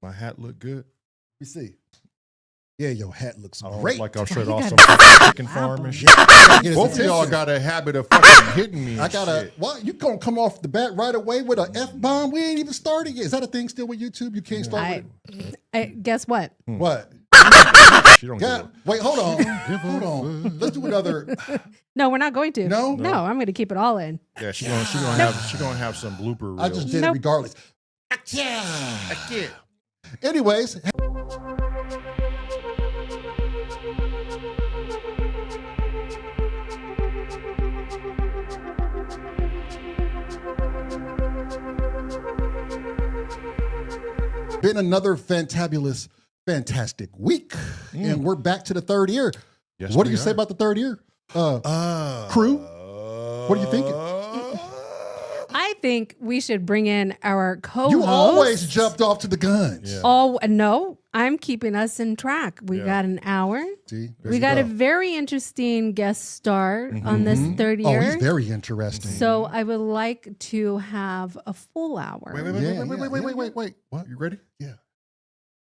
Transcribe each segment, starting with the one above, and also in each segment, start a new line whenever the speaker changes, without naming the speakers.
My hat look good.
Let me see. Yeah, your hat looks
I don't
great.
like I'm straight
You
off
gotta
some chicken farm and shit. Both of y'all got a habit of fucking hitting me.
I gotta. What? You gonna come off the bat right away with an F-bomb? We ain't even started yet. Is that a thing still with YouTube? You can't start with it.
Guess what?
What?
She don't
Yeah. Wait. Hold on. Hold on. Let's do another.
No, we're not going to.
No?
No, I'm going to keep it all in.
Yeah, she gonna have some blooper reels.
I just did it regardless. Yeah. Anyways. Been another fantastic week, and we're back to the third year.
Yes,
What do
we
you say
are.
about the third year? Crew? What are you thinking?
I think we should bring in our co-host.
You always jumped off to the guns.
Yeah.
Oh, no, I'm keeping us in track. We
Yeah.
got an hour.
See, there
We
you
got
go.
a very interesting guest star on this third
Oh,
year.
he's very interesting.
So I would like to have a full hour.
Wait. What? You ready?
Yeah.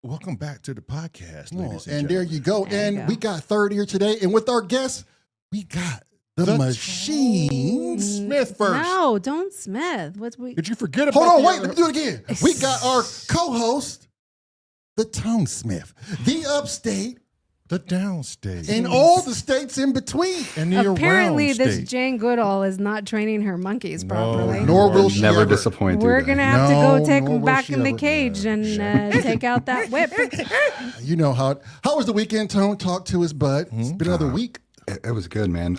Welcome back to the podcast, ladies
And there you go.
There you
And
go.
we got third year today. And with our guests, we got the Machines.
Smith first.
No, don't Smith. What's we?
Did you forget about
Hold on,
the
wait, let me do it again. We got our co-host, the Tone Smith, the upstate,
the downstate
and all the states in between.
and the
Apparently,
around
this
state.
Jane Goodall is not training her monkeys properly.
Nor will she
Never
ever.
disappoint.
We're gonna have to
No,
go take
nor
him
will
back
she
in the
ever.
cage and take out that whip.
You know how was the weekend, Tone? Talk to his bud. It's been another week.
It was good, man.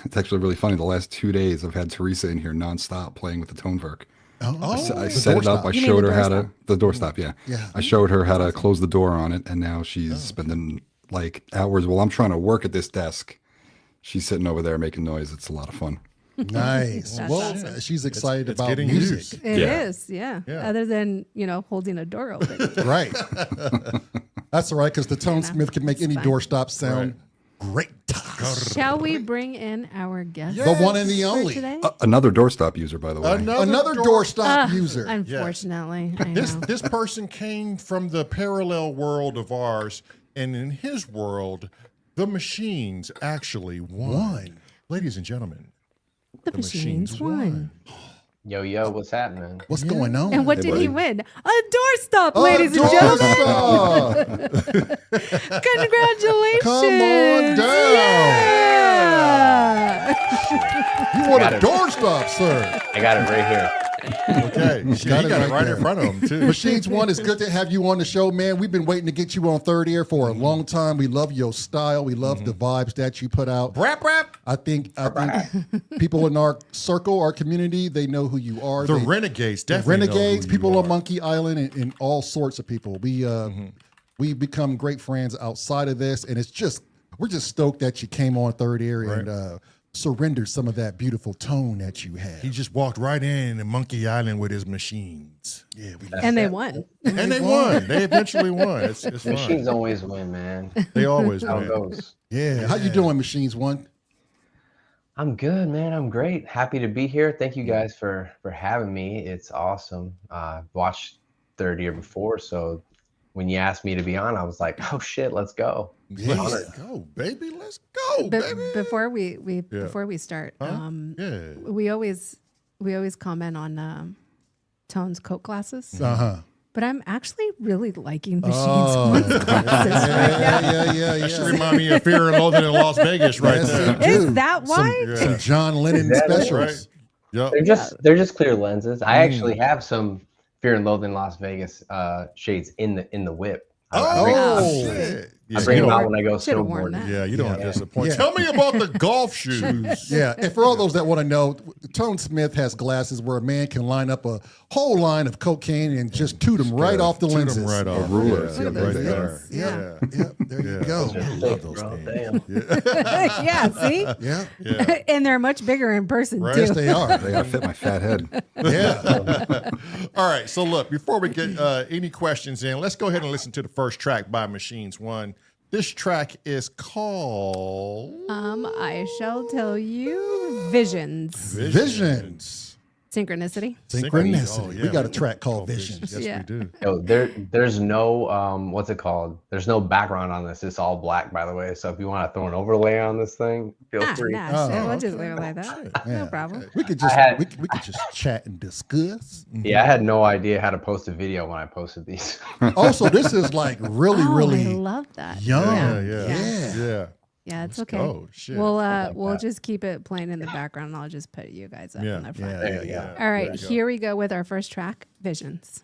It's actually really funny. The last 2 days, I've had Teresa in here nonstop playing with the Toneverk. I set it up. I
You mean
showed
the
her how
doorstop?
to the doorstop. Yeah.
Yeah.
I showed her how to close the door on it, and now she's spending like hours while I'm trying to work at this desk. She's sitting over there making noise. It's a lot of fun.
Nice.
That's
Well,
awesome.
she's excited
it's
about
getting
music.
used.
It
Yeah.
is, yeah.
Yeah.
Other than holding a door open.
Right. That's all right, because the Tone Smith can make
it's
any
fine.
doorstop sound great.
Shall we bring in our guest?
The one and the
for
only.
today?
Another doorstop user, by the way.
Another doorstop user.
Unfortunately, I know.
This person came from the parallel world of ours, and in his world, the machines actually won. Ladies and gentlemen,
the machines won.
Yo, what's happening?
What's going on?
And what
Hey,
did he
buddy.
win? A doorstop,
A
ladies and gentlemen.
doorstop.
Congratulations.
Come on down.
Yeah.
You want
Got
a
it.
doorstop, sir.
I got it right here.
okay, he
got
got
it
it
right
right
there.
in front of him too.
Machines One, it's good to have you on the show, man. We've been waiting to get you on third ear for a long time. We love your style. We love the vibes that you put out.
Rap.
I think people in our circle, our community, they know who you are.
The
They-
renegades, definitely.
Renegades,
know who
people
you
on
are.
Monkey Island, and all sorts of people. We become great friends outside of this, and we're just stoked that you came on third ear and surrendered some of that beautiful tone that you have.
He just walked right in Monkey Island with his machines.
Yeah,
And they won.
And they won. They eventually won. It's
Machines
fun.
always win, man.
They always
How it
win.
goes.
yeah. How you doing, Machines One?
I'm good, man. I'm great. Happy to be here. Thank you guys for having me. It's awesome. Watched third year before, so when you asked me to be on, I was like, oh shit, let's go.
Let's go, baby. Let's go, baby.
Before we start,
Yeah.
we always comment on Tone's coat glasses, but I'm actually really liking Machines One's glasses right now.
Yeah.
That should remind me of Fear and Loathing in Las Vegas right
Yes,
there.
it do.
Is that why?
Some John Lennon
Is that it?
specials.
Yep.
They're just clear lenses. I actually have some Fear and Loathing Las Vegas shades in the whip.
Oh, shit.
I bring them
you
out
don't-
when I go
Should've worn
snowboarding.
that.
Yeah, you don't have to disappoint.
Yeah.
Tell me about the golf shoes.
Yeah, and for all those that want to know, Tone Smith has glasses where a man can line up a whole line of cocaine and just toot them right off the
Toot 'em
lenses.
right off.
rulers,
Yeah,
yeah,
right
there you
there.
go.
Yeah, there you go.
I love those
Bro,
things.
damn.
Yeah, see?
Yeah,
And they're much bigger in person
Right.
yes,
too.
they are.
They gotta fit my fat head.
Yeah,
All right, so look, before we get any questions in, let's go ahead and listen to the first track by Machines One. This track is called
I shall tell you Visions.
Visions.
Synchronicity.
Synchronicity.
Oh, yeah.
We got a track called Visions.
Yes,
Yeah.
we do.
Yo, there's no what's it called? There's no background on this. It's all black, by the way. So if you want to throw an overlay on this thing, feel free.
Nah, shit.
Oh,
We'll just
okay.
leave it like that.
Shit.
No problem.
We could just
had-
we could just chat and discuss.
Yeah, I had no idea how to post a video when I posted these.
Also, this is like really,
I
really
love that.
young.
Yeah.
Yeah, it's
Let's
okay.
go. Shit.
We'll just keep it playing in the background, and I'll just put you guys up in the front.
There you go.
All right,
There you go.
here we go with our first track, Visions.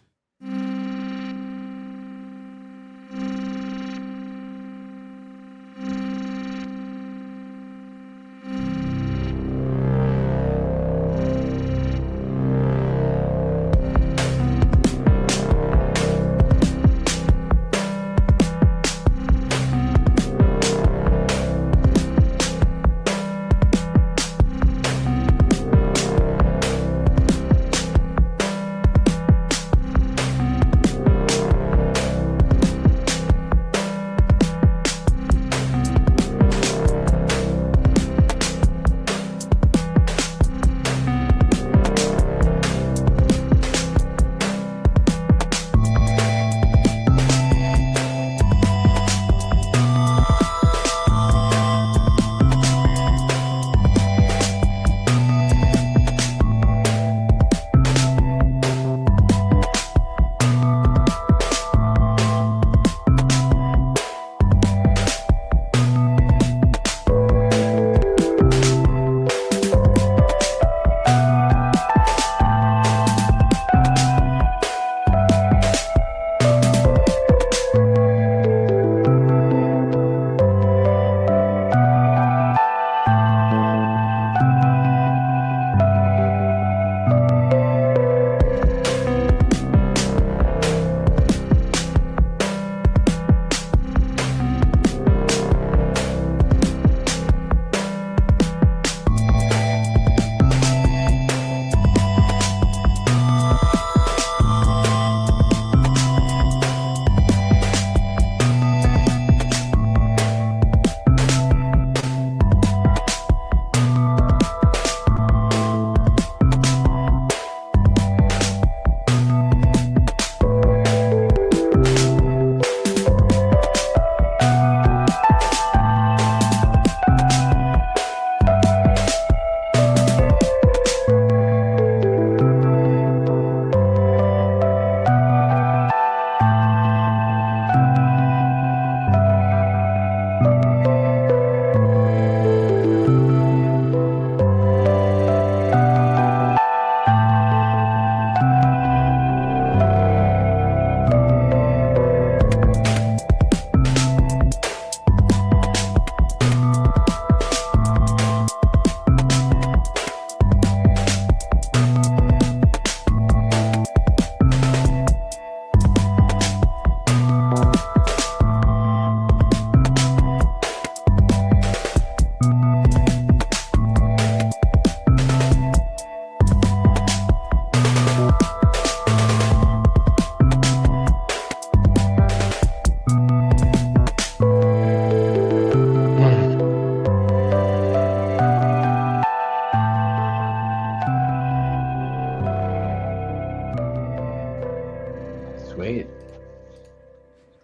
Sweet.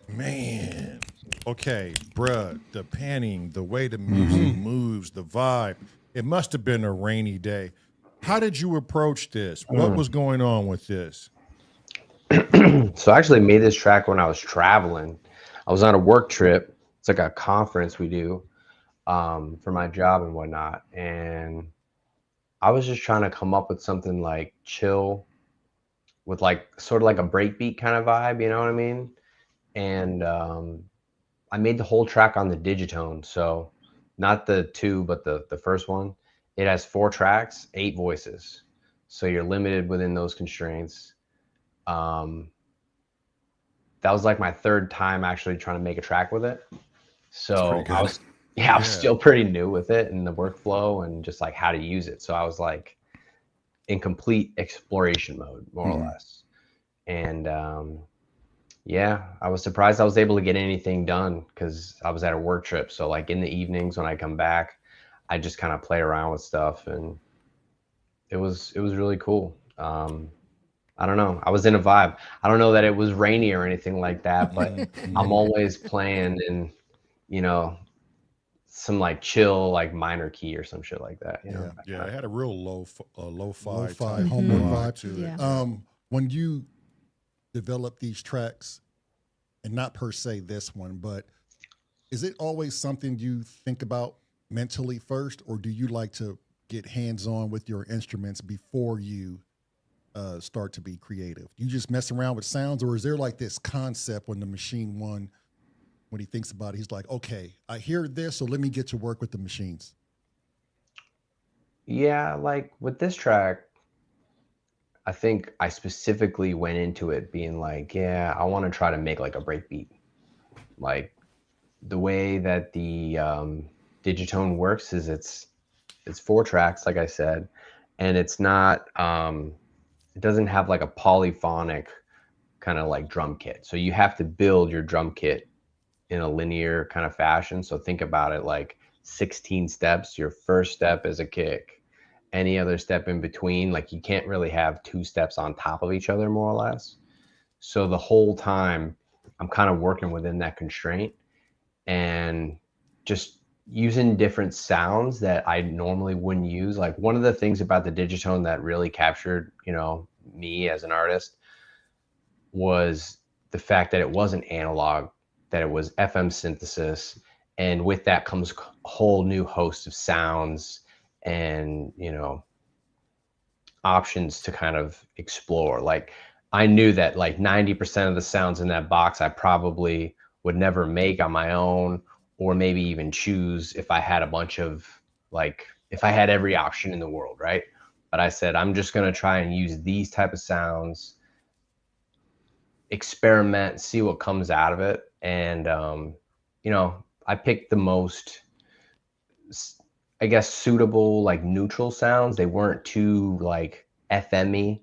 Man. Okay, bruh, the panning, the way the music moves, the vibe. It must have been a rainy day. How did you approach this? What was going on with this?
So I actually made this track when I was traveling. I was on a work trip. It's like a conference we do for my job and whatnot. And I was just trying to come up with something like chill with like sort of like a breakbeat kind of vibe, you know what I mean? And I made the whole track on the Digitone. So not the two, but the first one. It has 4 tracks, 8 voices. So you're limited within those constraints. That was like my 3rd time actually trying to make a track with it. So I was still pretty new with it and the workflow and just like how to use it. So I was like in complete exploration mode, more or less. And yeah, I was surprised I was able to get anything done because I was at a work trip. So like in the evenings when I come back, I just kind of play around with stuff and was really cool. I don't know. I was in a vibe. I don't know that it was rainy or anything like that, but I'm always playing in, you know, some like chill, like minor key or some shit like that. You know?
Yeah, it had a real lo-fi
Lo-fi,
type
homemade
vibe
vibe.
to it.
Yeah.
When you develop these tracks, and not per se this one, but is it always something you think about mentally first, or do you like to get hands-on with your instruments before you start to be creative? You just mess around with sounds, or is there like this concept when the Machine One, when he thinks about it, he's like, okay, I hear this, so let me get to work with the machines.
Yeah, like with this track, I think I specifically went into it being like, yeah, I want to try to make like a break beat. Like the way that the Digitone works is it's 4 tracks, like I said, and it's not it doesn't have like a polyphonic kind of like drum kit. So you have to build your drum kit in a linear kind of fashion. So think about it like 16 steps. Your first step is a kick. Any other step in between, like you can't really have 2 steps on top of each other, more or less. So the whole time I'm kind of working within that constraint and just using different sounds that I normally wouldn't use. Like one of the things about the Digitone that really captured, you know, me as an artist was the fact that it wasn't analog, that it was FM synthesis. And with that comes a whole new host of sounds and, you know, options to kind of explore. Like I knew that like 90% of the sounds in that box I probably would never make on my own, or maybe even choose if I had a bunch of like, if I had every option in the world, right? But I said, I'm just gonna try and use these type of sounds, experiment, see what comes out of it. And, you know, I picked the most, I guess, suitable, like neutral sounds. They weren't too like FM-y.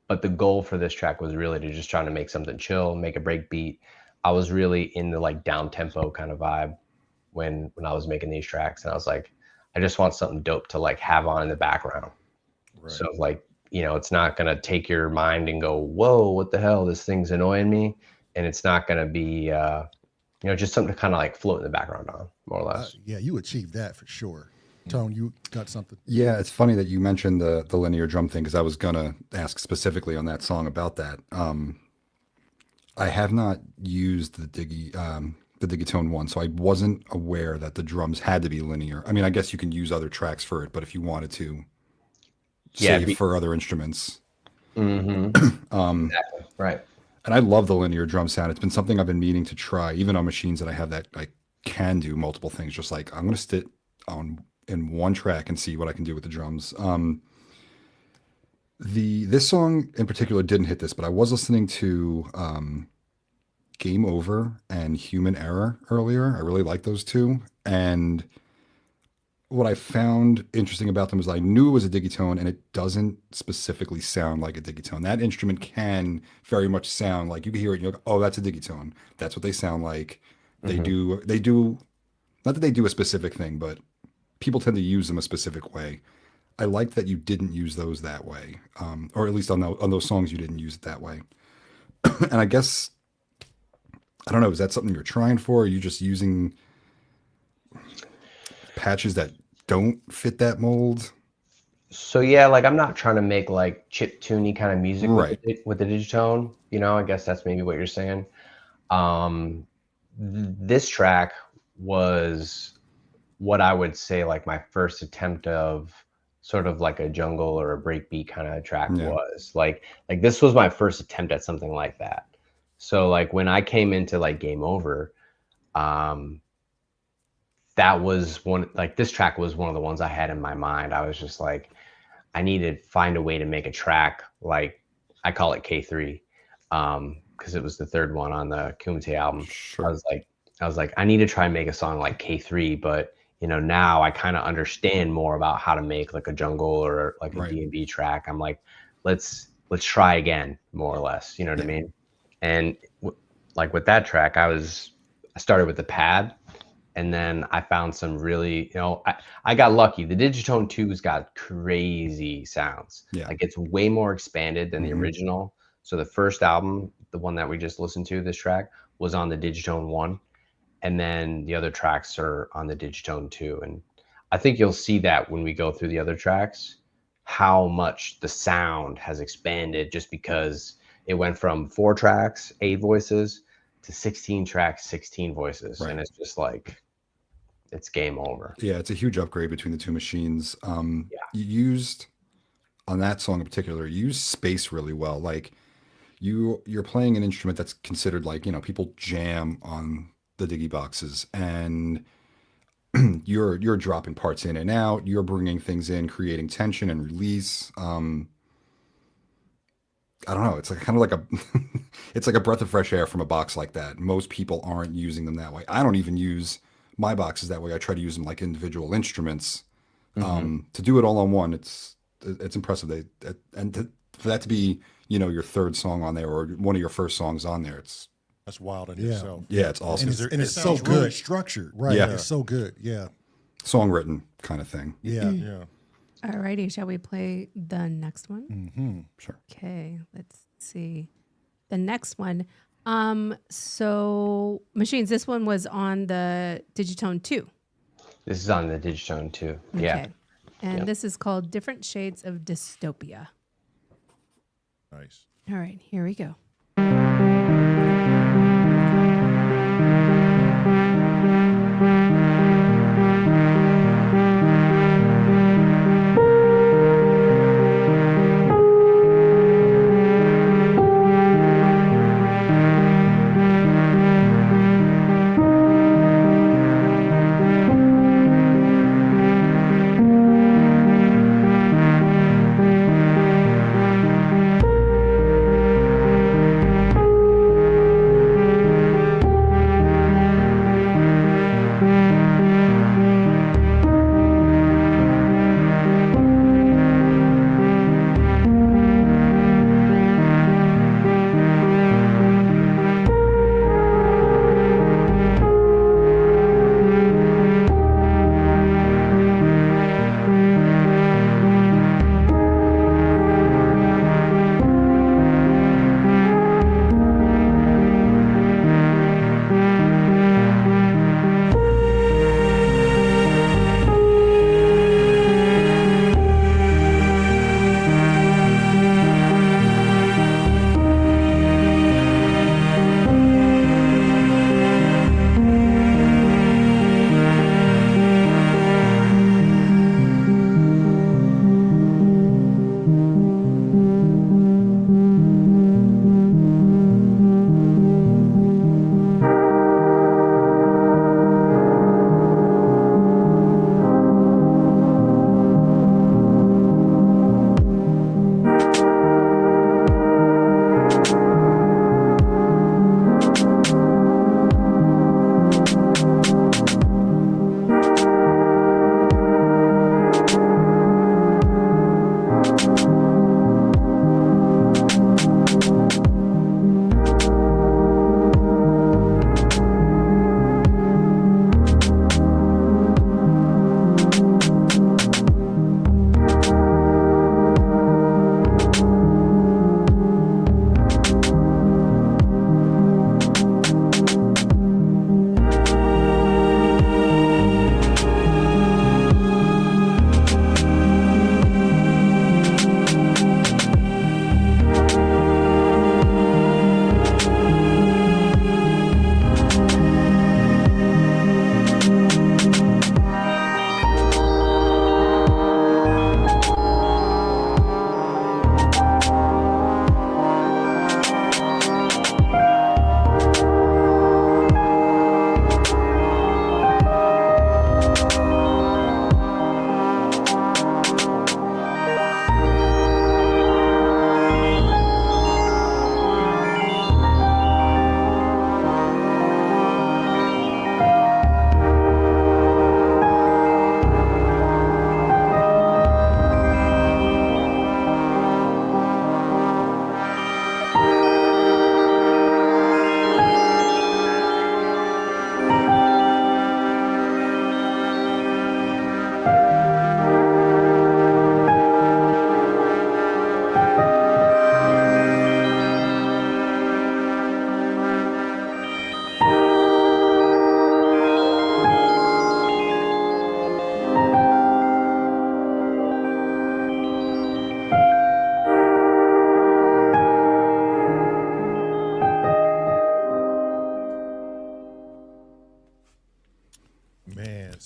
But the goal for this track was really to just try to make something chill, make a break beat. I was really in the like down tempo kind of vibe when I was making these tracks. And I was like, I just want something dope to like have on in the background.
Right.
So like, you know, it's not going to take your mind and go, whoa, what the hell? This thing's annoying me. And it's not going to be, you know, just something to kind of like float in the background on, more or less.
Yeah, you achieved that for sure. Tone, you got something?
Yeah, it's funny that you mentioned the linear drum thing because I was gonna ask specifically on that song about that. I have not used the Digitone one, so I wasn't aware that the drums had to be linear. I mean, I guess you can use other tracks for it, but if you wanted to save for other instruments.
Exactly. Right.
And I love the linear drum sound. It's been something I've been meaning to try, even on machines that I have that I can do multiple things. Just like I'm gonna sit on in one track and see what I can do with the drums. This song in particular didn't hit this, but I was listening to Game Over and Human Error earlier. I really like those two. And what I found interesting about them is I knew it was a digitone and it doesn't specifically sound like a digitone. That instrument can very much sound like you can hear it and you're like, oh, that's a digitone. That's what they sound like. They do not that they do a specific thing, but people tend to use them a specific way. I like that you didn't use those that way, or at least on those songs you didn't use it that way. And I guess I don't know. Is that something you're trying for? Or are you just using patches that don't fit that mold?
So yeah, like I'm not trying to make like chip tuney kind of music
Right.
with the Digitone. You know, I guess that's maybe what you're saying. This track was what I would say like my first attempt of sort of like a jungle or a breakbeat kind of track was. Like this was my first attempt at something like that. So like when I came into like Game Over, that was one, like this track was one of the ones I had in my mind. I was just like, I need to find a way to make a track like, I call it K3, because it was the third one on the Kumite album.
Sure.
I was like, I need to try and make a song like K3, but you know, now I kind of understand more about how to make like a jungle or like a D&B track. I'm like, let's try again, more or less. You know what I mean? And like with that track, I started with the pad, And then I found some really, I got lucky. The Digitone 2's got crazy sounds.
Yeah.
Like it's way more expanded than the original. So the first album, the one that we just listened to, this track, was on the Digitone 1. And then the other tracks are on the Digitone 2. And I think you'll see that when we go through the other tracks, how much the sound has expanded just because it went from 4 tracks, 8 voices, to 16 tracks, 16 voices.
Right.
And it's just like, it's game over.
Yeah, it's a huge upgrade between the two machines. You used on that song in particular, you used space really well. Like you're playing an instrument that's considered like, people jam on the diggy boxes, and you're dropping parts in and out, you're bringing things in, creating tension and release. I don't know. It's like kind of like it's like a breath of fresh air from a box like that. Most people aren't using them that way. I don't even use my boxes that way. I try to use them like individual instruments. To do it all on one, it's impressive. For that to be, your third song on there or one of your first songs on there,
That's wild in
Yeah.
itself.
yeah, it's awesome.
And it's so
sounds really
good.
structured.
Right.
Yeah.
It's so good. Yeah.
Song written kind of thing.
Yeah.
Yeah.
Alrighty, shall we play the next one?
Sure.
Okay, let's see. The next one. So Machines, this one was on the Digitone 2.
This is on the Digitone 2. Yeah.
Okay. And
Yep.
this is called Different Shades of Dystopia.
Nice.
All right, here we go.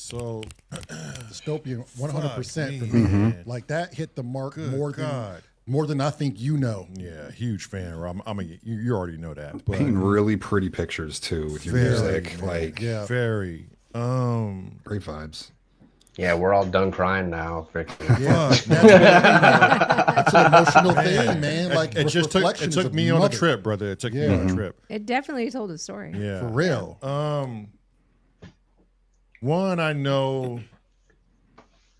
So
Dystopian, 100%.
fuck
For me.
me, man.
Like that hit the mark
Good God.
more than I think you know.
Yeah, huge fan. You already know that. But
Painting really pretty pictures too with your music.
man,
Like,
Yeah.
very.
great vibes.
Yeah, we're all done crying now. Freaking.
Yeah,
Fuck,
that's an emotional thing, man. Like
it just took
reflection is
me on a
mother.
trip, brother. It took me
Yeah.
on a trip.
It definitely told a story.
Yeah,
For real.
One, I know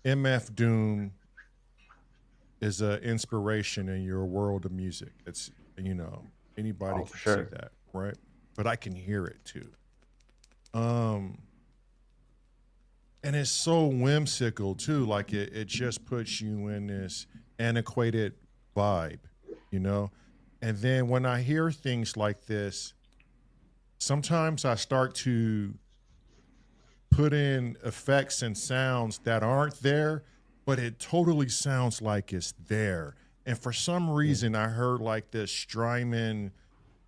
MF Doom is an inspiration in your world of music. It's, anybody
Oh,
can
for sure.
see that, right? But I can hear it too. And it's so whimsical too. Like it just puts you in this antiquated vibe, And then when I hear things like this, sometimes I start to put in effects and sounds that aren't there, but it totally sounds like it's there. And for some reason, I heard like this Strymon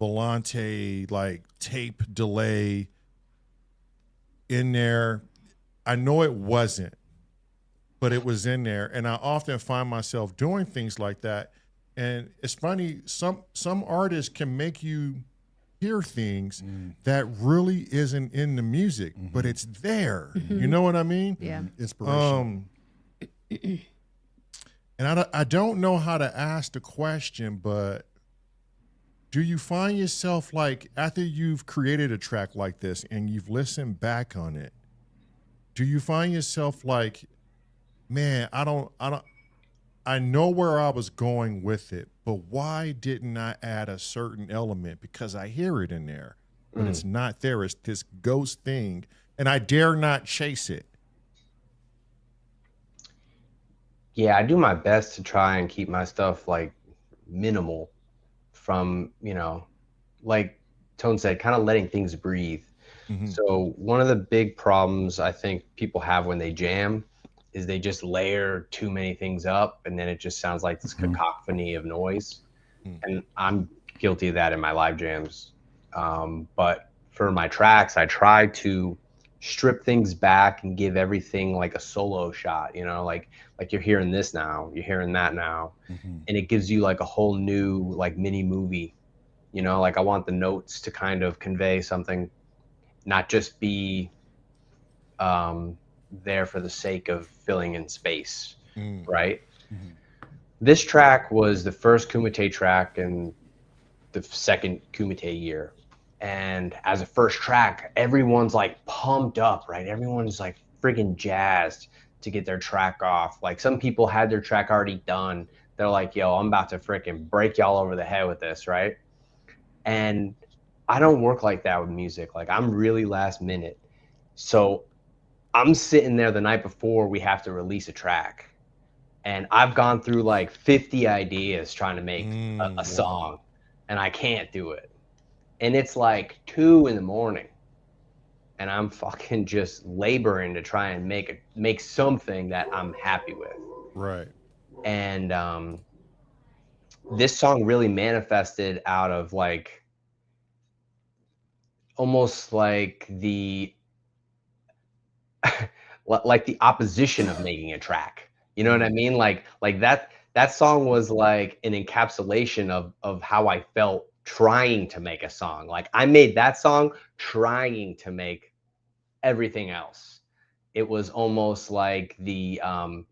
Volante like tape delay in there. I know it wasn't, but it was in there. And I often find myself doing things like that. And it's funny, some artists can make you hear things that really isn't in the music, but it's there. You know what I mean?
Yeah.
Inspiration.
And I don't know how to ask the question, but do you find yourself like after you've created a track like this and you've listened back on it, do you find yourself like, man, I know where I was going with it, but why didn't I add a certain element? Because I hear it in there, but it's not there. It's this ghost thing, and I dare not chase it.
Yeah, I do my best to try and keep my stuff like minimal from, like Tone said, kind of letting things breathe. So one of the big problems I think people have when they jam is they just layer too many things up, and then it just sounds like this cacophony of noise. And I'm guilty of that in my live jams. But for my tracks, I try to strip things back and give everything like a solo shot, like you're hearing this now, you're hearing that now. And it gives you like a whole new like mini movie, like I want the notes to kind of convey something, not just be there for the sake of filling in space, right? This track was the first Kumite track in the second Kumite year. And as a first track, everyone's like pumped up, right? Everyone's like freaking jazzed to get their track off. Like some people had their track already done. They're like, yo, I'm about to freaking break y'all over the head with this, right? And I don't work like that with music. Like I'm really last minute. So I'm sitting there the night before we have to release a track. And I've gone through like 50 ideas trying to make a song, and I can't do it. And it's like 2 a.m. and I'm fucking just laboring to try and make something that I'm happy with.
Right.
And this song really manifested out of like almost like the like the opposition of making a track. You know what I mean? Like that song was like an encapsulation of how I felt trying to make a song. Like I made that song trying to make everything else. It was almost like the an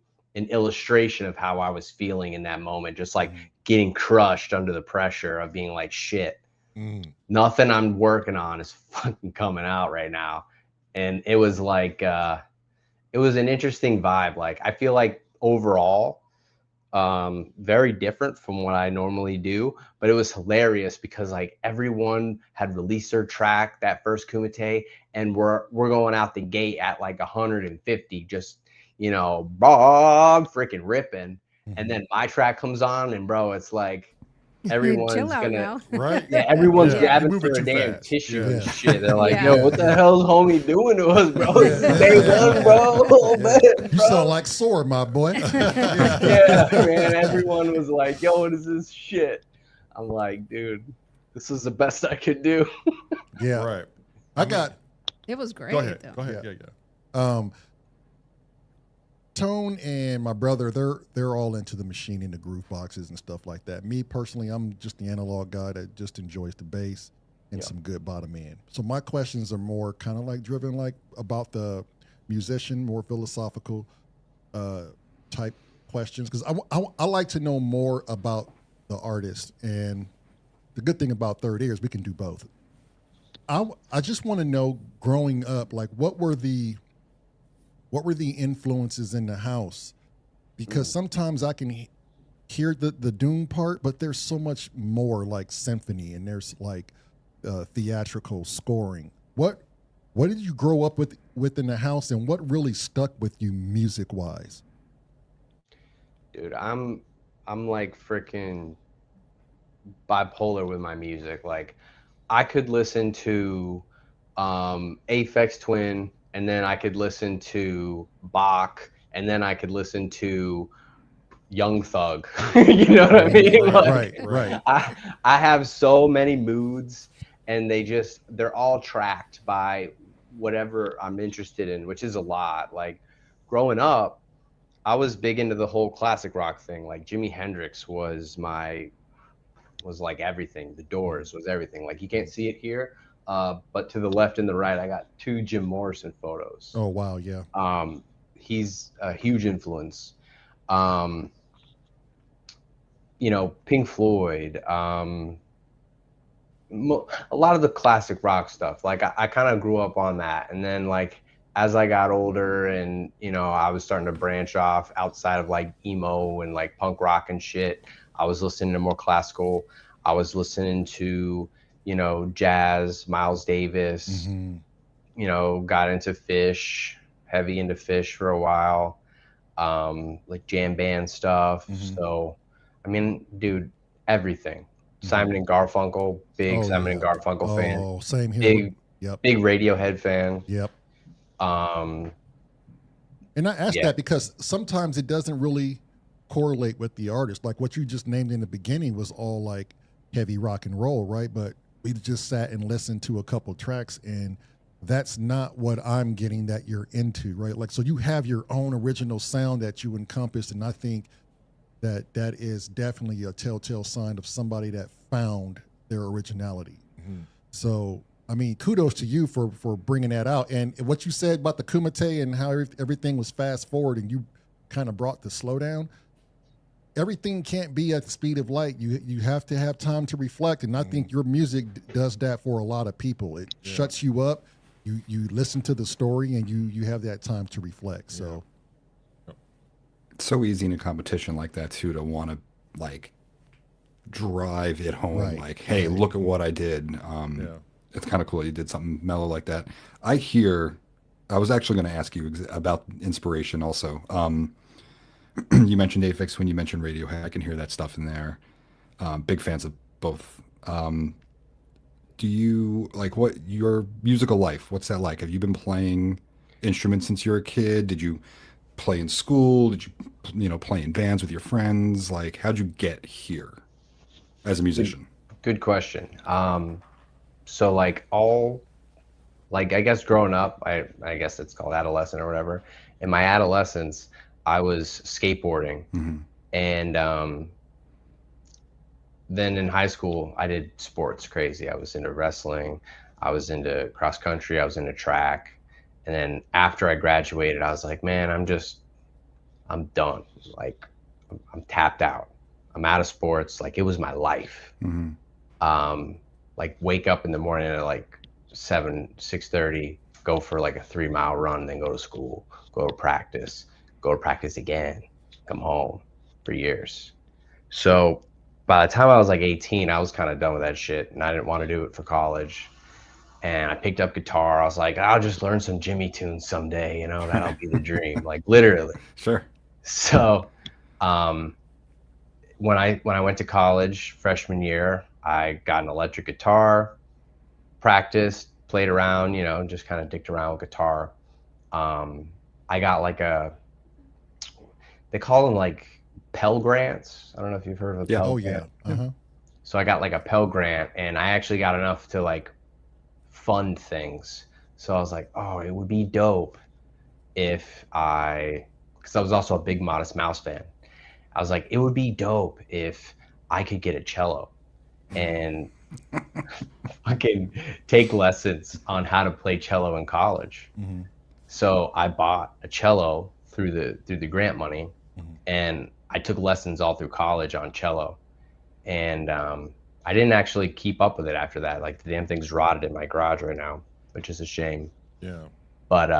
illustration of how I was feeling in that moment, just like getting crushed under the pressure of being like, shit, nothing I'm working on is fucking coming out right now. And it was like it was an interesting vibe. Like I feel like overall very different from what I normally do, but it was hilarious because like everyone had released their track that first Kumite, and we're going out the gate at like 150, just freaking ripping. And then my track comes on, and bro, it's like everyone's
Chill out
gonna
now.
Right.
yeah, everyone's
Yeah.
grabbing
You're moving
for a
too
damn
fast.
tissue
Yeah.
and shit. They're like,
Yeah.
yo, what the hell's homie doing to us, bro? This is day one, bro. Oh, man,
You
bro.
sound like Sword, my boy.
Yeah, man. Everyone was like, yo, what is this shit? I'm like, dude, this is the best I could do.
Yeah.
Right.
I got
It was great.
Go ahead.
Though.
Go ahead.
Yeah.
Yeah.
Tone and my brother, they're all into the machine and the groove boxes and stuff like that. Me personally, I'm just the analog guy that just enjoys the bass and some good bottom end. So my questions are more kind of like driven like about the musician, more philosophical type questions, because I like to know more about the artist. And the good thing about third ear is we can do both. I just want to know, growing up, like what were the influences in the house? Because sometimes I can hear the doom part, but there's so much more, like symphony, and there's like theatrical scoring. What did you grow up with in the house, and what really stuck with you music wise?
Dude, I'm like freaking bipolar with my music. Like I could listen to Aphex Twin, and then I could listen to Bach, and then I could listen to Young Thug. You know what I mean?
Right.
I have so many moods, and they're all tracked by whatever I'm interested in, which is a lot. Like growing up, I was big into the whole classic rock thing. Like Jimi Hendrix was like everything. The Doors was everything. Like you can't see it here, but to the left and the right, I got 2 Jim Morrison photos.
Oh wow, yeah.
He's a huge influence. You know, Pink Floyd, a lot of the classic rock stuff. Like I kind of grew up on that, and then like as I got older, and you know, I was starting to branch off outside of like emo and like punk rock and shit. I was listening to more classical. I was listening to, you know, jazz, Miles Davis. You know, got into heavy into Fish for a while, like jam band stuff. So, I mean, dude, everything. Simon and Garfunkel, big Simon and Garfunkel fan.
Oh, same here.
Big Radiohead fan.
Yep. And I ask that because sometimes it doesn't really correlate with the artist. Like what you just named in the beginning was all like heavy rock and roll, right? But we just sat and listened to a couple tracks, and that's not what I'm getting that you're into, right? Like, so you have your own original sound that you encompass, and I think that is definitely a telltale sign of somebody that found their originality. So, I mean, kudos to you for bringing that out. And what you said about the Kumite and how everything was fast forward, and you kind of brought the slowdown. Everything can't be at the speed of light. You have to have time to reflect, and I think your music does that for a lot of people. It shuts you up. You listen to the story, and you have that time to reflect. So
it's so easy in a competition like that too to want to like drive it home, like, hey, look at what I did. It's kind of cool you did something mellow like that. I was actually going to ask you about inspiration also. You mentioned Aphex when you mentioned Radiohead. I can hear that stuff in there. Big fans of both. Do you like what your musical life? What's that like? Have you been playing instruments since you were a kid? Did you play in school? Did you play in bands with your friends? Like, how'd you get here as a musician?
Good question. So like I guess growing up, I guess it's called adolescent or whatever. In my adolescence, I was skateboarding, and then in high school, I did sports crazy. I was into wrestling, I was into cross country, I was into track. And then after I graduated, I was like, man, I'm done. Like, I'm tapped out. I'm out of sports. Like, it was my life. Like, wake up in the morning at like 6:30, go for like a 3-mile run, then go to school, go to practice again, come home for years. So by the time I was like 18, I was kind of done with that shit, and I didn't want to do it for college. And I picked up guitar. I was like, I'll just learn some Jimmy tunes someday, that'll be the dream. Like, literally.
Sure.
So when I went to college freshman year, I got an electric guitar, practiced, played around, just kind of dicked around with guitar. I got like they call them like Pell Grants. I don't know if you've heard of a Pell Grant. So I got like a Pell Grant, and I actually got enough to like fund things. So I was like, oh, it would be dope if because because I was also a big Modest Mouse fan. I was like, it would be dope if I could get a cello and fucking take lessons on how to play cello in college. So I bought a cello through the grant money, and I took lessons all through college on cello. And I didn't actually keep up with it after that. Like the damn thing's rotted in my garage right now, which is a shame.
Yeah.
But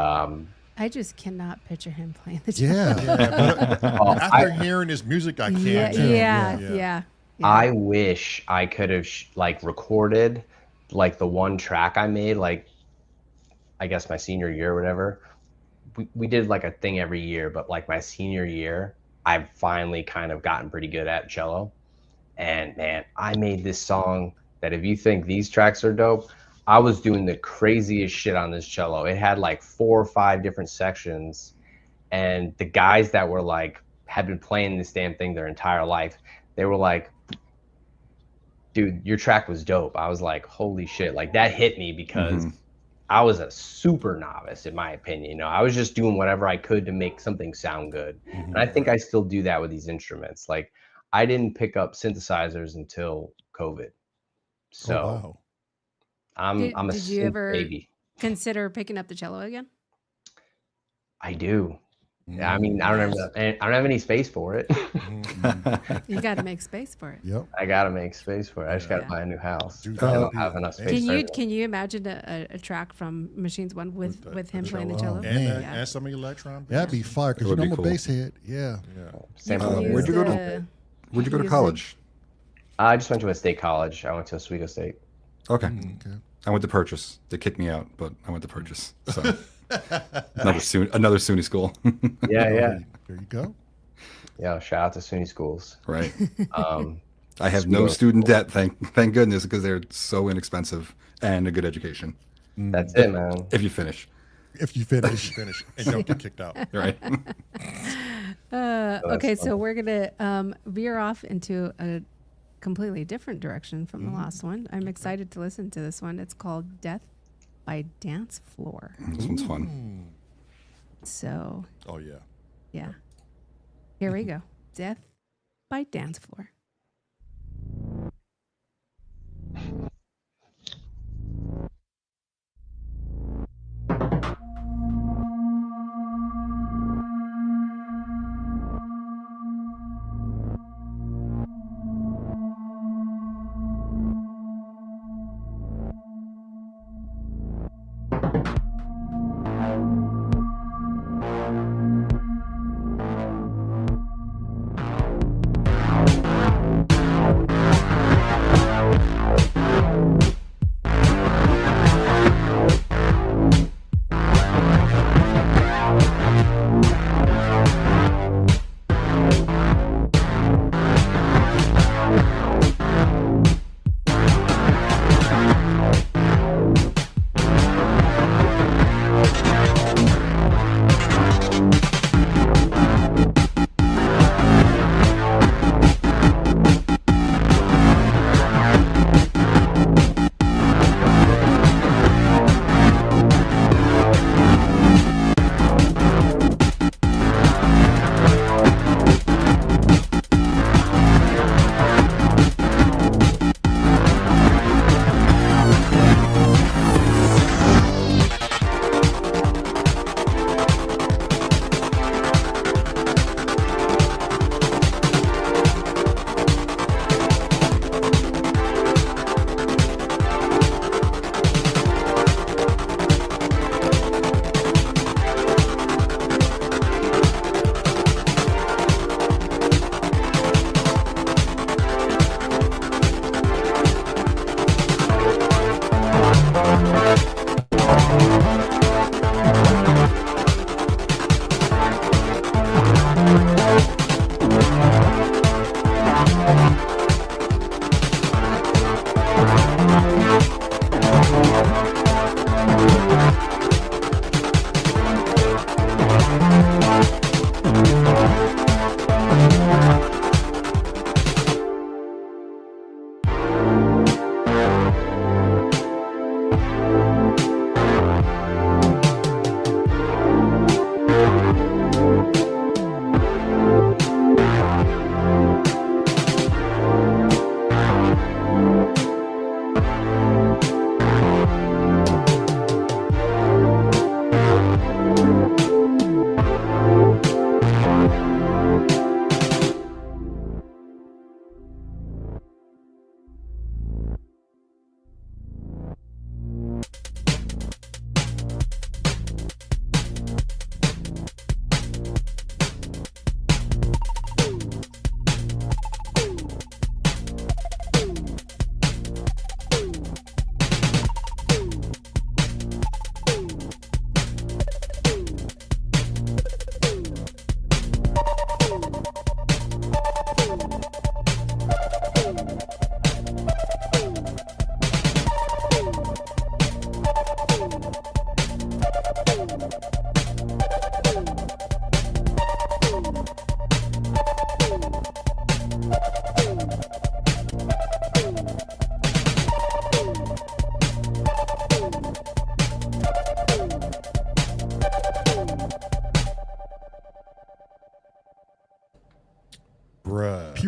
I just cannot picture him playing the cello.
Yeah.
After hearing his music, I
Yeah,
can't.
yeah.
I wish I could have like recorded like the one track I made, like I guess my senior year or whatever. We did like a thing every year, but like my senior year, I've finally kind of gotten pretty good at cello. And man, I made this song that if you think these tracks are dope, I was doing the craziest shit on this cello. It had like 4 or 5 different sections. And the guys that were like, had been playing this damn thing their entire life, they were like, dude, your track was dope. I was like, holy shit. Like that hit me because I was a super novice, in my opinion. You know, I was just doing whatever I could to make something sound good. And I think I still do that with these instruments. Like I didn't pick up synthesizers until COVID. So I'm a
Did you
synth
ever
baby.
consider picking up the cello again?
I do. I mean, I don't have any space for it.
You got to make space for it.
Yep.
I gotta make space for it. I just gotta buy a new house.
Dude,
I
that
don't
would be
have enough space.
Can you imagine a track from Machines Won with him playing the cello?
And some electron.
That'd be fire because
It
you
would
know
be
I'm a
cool.
bass head. Yeah.
Same
can
with
use
where'd you go to-
the-
Where'd you go to
use
college?
I just went to a state college. I went to Oswego State.
Okay.
Okay.
I went to Purchase. They kicked me out, but I went to Purchase. So another SUNY school.
Yeah, yeah.
There you go.
Yeah, shout out to SUNY schools.
Right.
Um,
I have no student debt, thank goodness, because they're so inexpensive and a good education
that's it, man.
if you finish.
If you finish.
Finish and don't get kicked out.
Right.
Okay, so we're gonna veer off into a completely different direction from the last one. I'm excited to listen to this one. It's called "Death by Dance Floor."
This one's fun.
So
Oh yeah.
yeah, here we go. "Death by Dance Floor."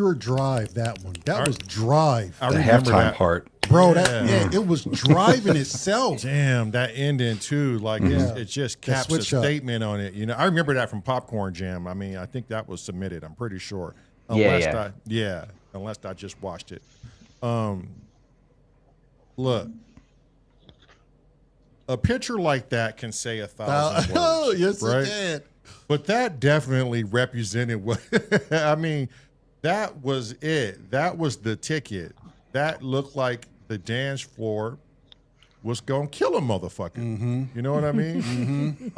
pure drive. That one. That was drive.
I
The
remember
halftime
that
part.
Bro, it was driving itself.
Damn, that ending too. Like it just
That
caps a
switch up.
statement on it. You know, I remember that from Popcorn Jam. I mean, I think that was submitted. I'm pretty sure.
Yeah.
Unless I just watched it. Look, a picture like that can say 1,000 words.
Yes,
right?
it did.
But that definitely represented what I mean. That was it. That was the ticket. That looked like the dance floor was gonna kill a motherfucker. You know what I mean?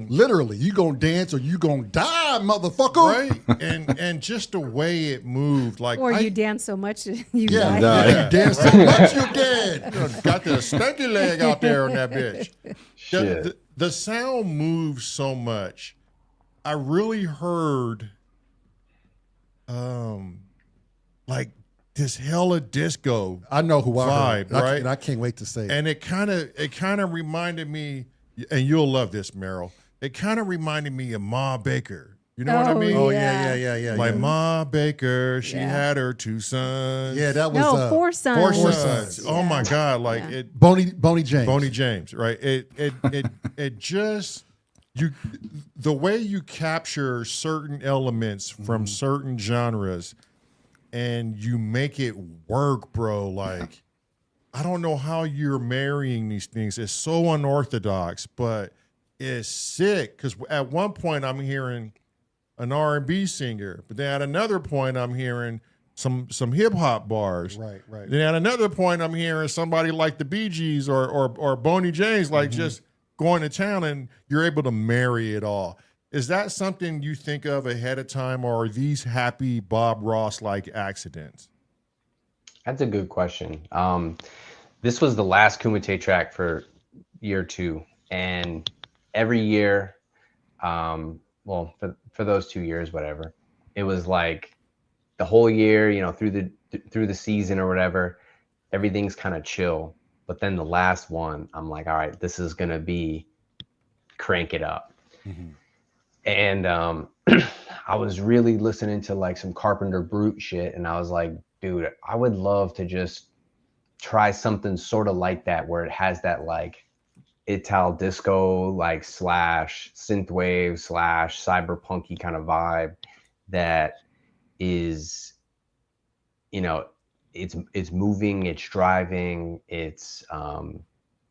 Literally, you gonna dance or you gonna die, motherfucker.
Right? And just the way it moved, like
Or you dance so much you
Yeah,
die.
you dance so much you dead.
got the stinky leg out there on that bitch.
Shit.
The sound moves so much. I really heard like this hella disco
I know who I
vibe,
heard, and
right?
and I can't wait to say it.
And it kind of reminded me, and you'll love this, Meryl. It kind of reminded me of Ma Baker. You know what I
Oh,
mean?
Oh
Yeah.
yeah.
Like Ma Baker, she
Yeah.
had her 2 sons.
Yeah, that was
No, 4 sons.
Four
sons.
sons. Oh my God! Like
Yeah.
it,
Boney James.
Boney James, right? It just the way you capture certain elements from certain genres and you make it work, bro. Like I don't know how you're marrying these things. It's so unorthodox, but it's sick. Because at one point I'm hearing an R&B singer, but then at another point I'm hearing some hip hop bars.
Right.
Then at another point, I'm hearing somebody like the Bee Gees or Boney James, like just going to town, and you're able to marry it all. Is that something you think of ahead of time, or are these happy Bob Ross like accidents?
That's a good question. This was the last Kumite track for year 2, and every year, well, for those 2 years, whatever, it was like the whole year, you know, through the season or whatever, everything's kind of chill. But then the last one, I'm like, all right, this is gonna be crank it up. And I was really listening to like some Carpenter Brute shit, and I was like, dude, I would love to just try something sort of like that, where it has that like Ital disco, like slash synthwave slash cyberpunky kind of vibe that is, you know, it's moving, it's driving, it's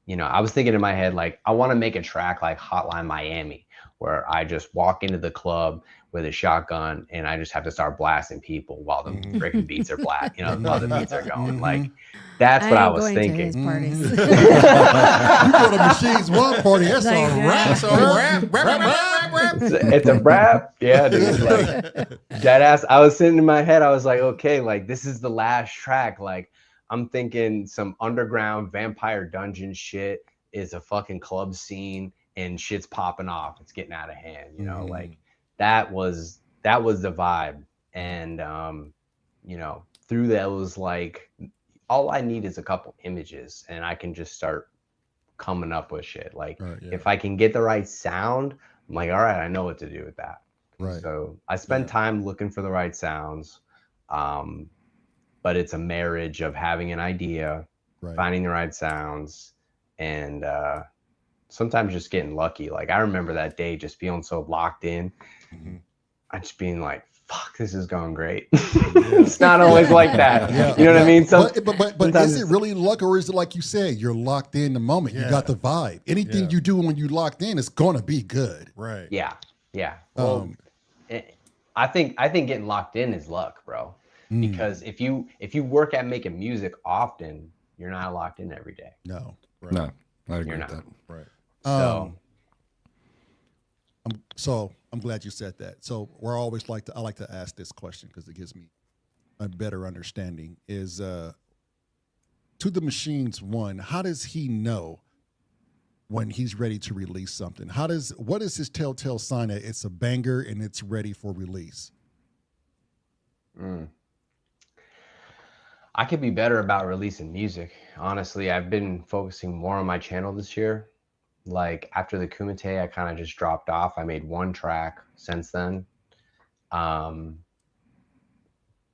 you know, I was thinking in my head, like, I want to make a track like Hotline Miami, where I just walk into the club with a shotgun and I just have to start blasting people while the freaking beats are black, you know, while the beats are going. Like, that's what I was thinking.
To his parties.
You go to Machines Won party. That's
Like,
a rap.
It's a rap. Yeah, dude. Like, dead ass. I was sitting in my head, I was like, okay, like, this is the last track. Like, I'm thinking some underground vampire dungeon shit is a fucking club scene and shit's popping off. It's getting out of hand, you know, like that was the vibe. And, you know, through that was like, all I need is a couple images and I can just start coming up with shit. Like, if I can get the right sound, I'm like, all right, I know what to do with that.
Right.
So I spend time looking for the right sounds. But it's a marriage of having an idea, finding the right sounds, and sometimes just getting lucky. Like, I remember that day just feeling so locked in. I just being like, fuck, this is going great. It's not always like that. You know what I mean?
But is it really luck, or is it like you said, you're locked in the moment? You got the vibe. Anything you do when you locked in, it's gonna be good.
Right.
Yeah. Well, I think getting locked in is luck, bro. Because if you work at making music often, you're not locked in every day.
No.
No, I agree
You're
with
not.
that.
Right.
So
I'm glad you said that. So I like to ask this question because it gives me a better understanding. Is to the Machines Won, how does he know when he's ready to release something? What is his telltale sign that it's a banger and it's ready for release?
I could be better about releasing music. Honestly, I've been focusing more on my channel this year. Like, after the Kumite, I kind of just dropped off. I made one track since then.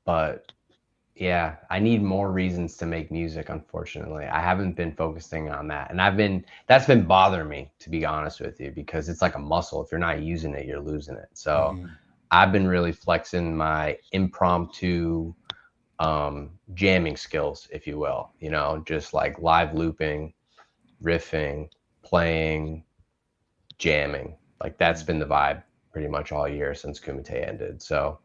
But yeah, I need more reasons to make music, unfortunately. I haven't been focusing on that. And that's been bothering me, to be honest with you, because it's like a muscle. If you're not using it, you're losing it. So I've been really flexing my impromptu jamming skills, if you will, you know, just like live looping, riffing, playing, jamming. Like that's been the vibe pretty much all year since Kumite ended. So